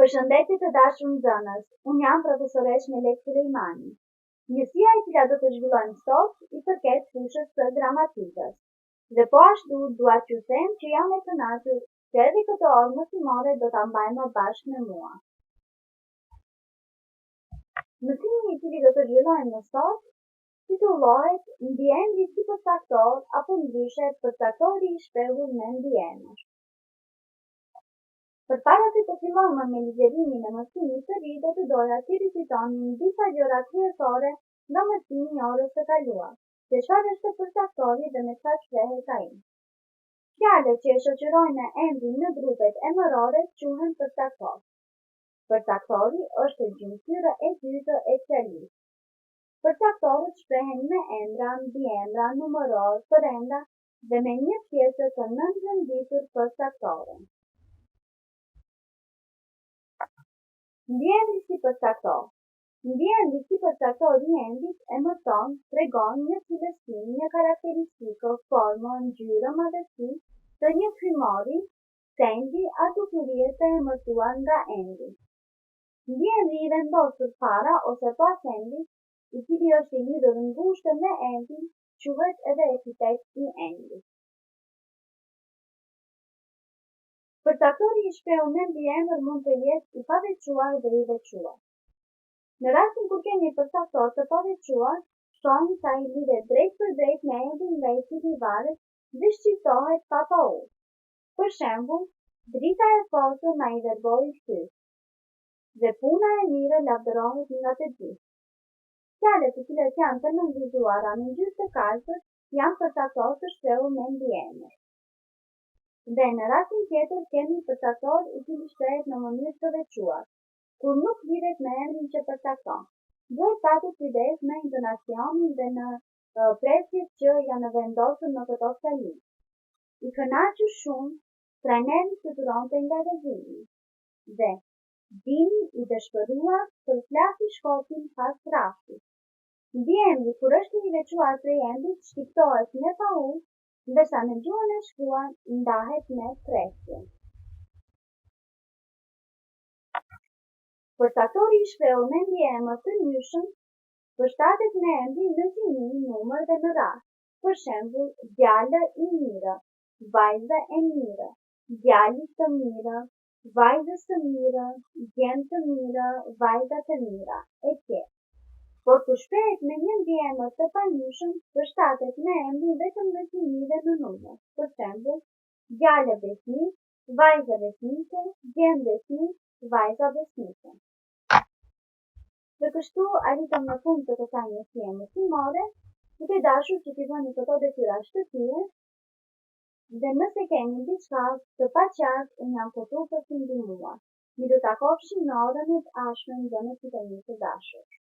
Përshëndetje të dashur nxënës, unë jam profesoresh Melek Sulejmani. Njësia e cila do të zhvillojmë sot i përket fushës së gramatikës. Dhe po ashtu dua t'ju them që jam e kënaqur se edhe këtë orë mësimore do ta mbajmë bashkë me mua. Mësimi i cili do të zhvillojmë më sot titullohet Ndjenjë si përcaktor apo ndryshe përcaktori i shprehur me ndjenjë. Përpara se të fillojmë me ligjërimin e mësimit të ri, do të doja të ripetonim disa gjëra kryesore nga mësimi i orës së kaluar, se çfarë është përcaktori dhe me çfarë shprehet ai. Fjalët që e shoqërojnë emrin në grupet emërore quhen përcaktor. Përcaktori është gjymtyrë e dytë e fjalisë. Përcaktorët shprehen me emra, mbiemra, numëror, përenda dhe me një pjesë të nënvënditur përcaktore. Ndjenjë si përcaktor. Ndjenjë si përcaktor i endit emërton, tregon një cilësi, një karakteristikë, formë, ngjyrë, madhësi të një frymori, sendi apo kurie të emërtuar nga endi. Ndjenjë i vendosur para ose pas endit, i cili është i lidhur ngushtë me endin, quhet edhe epitet i endit. Përcaktori i shprehur me mbiemër mund të jetë i paveçuar dhe i veçuar. Në rastin kur kemi përcaktor të paveçuar, shohim se ai lidhet drejt për drejt me endin nga i cili varet dhe shqiptohet pa paull. Për shembull, drita e fortë na i verboi fytyrë dhe puna e mirë lavdërohet nga të gjithë. Fjalët të cilat janë të nënvizuara në ngjyrë të kaltër janë përcaktor të shprehur me mbiemër. Dhe në rastin tjetër kemi përcaktor i cili shprehet në mënyrë të veçuar, kur nuk lidhet me emrin që përcakton. Duhet patur kujdes me intonacionin dhe në presjet që janë vendosur në këto fjali. I kënaqur shumë, trajneri fluturonte nga gëzimi dhe dini i dëshpëruar për flasi shkopin pas raftit. Ndjenjë kur është i veçuar prej endit shqiptohet me paull, ndërsa në gjuhën e shkruar ndahet me presje. Përcaktori i shprehur me mbiemër të nyshëm përshtatet me emrin në gjini, numër dhe në rast. Për shembull, djalë i mirë, vajzë e mirë, djali të mirë, vajzës të mirë, djem të mirë, vajza të mira, etc. Por kur shprehet me një mbiemër të panyshëm, përshtatet me emrin vetëm në gjini dhe në numër. Për shembull, djalë besnik, vajzë besnike, djem besnik, vajza besnike. Dhe kështu arritëm në fund të kësaj mësie mësimore, duke dashur që t'i bëni këto detyra shtëpie, dhe nëse keni diçka të paqartë, unë jam këtu për t'ju ndihmuar. Mi do takofshim në orën e ardhshme nxënësit e mi të dashur.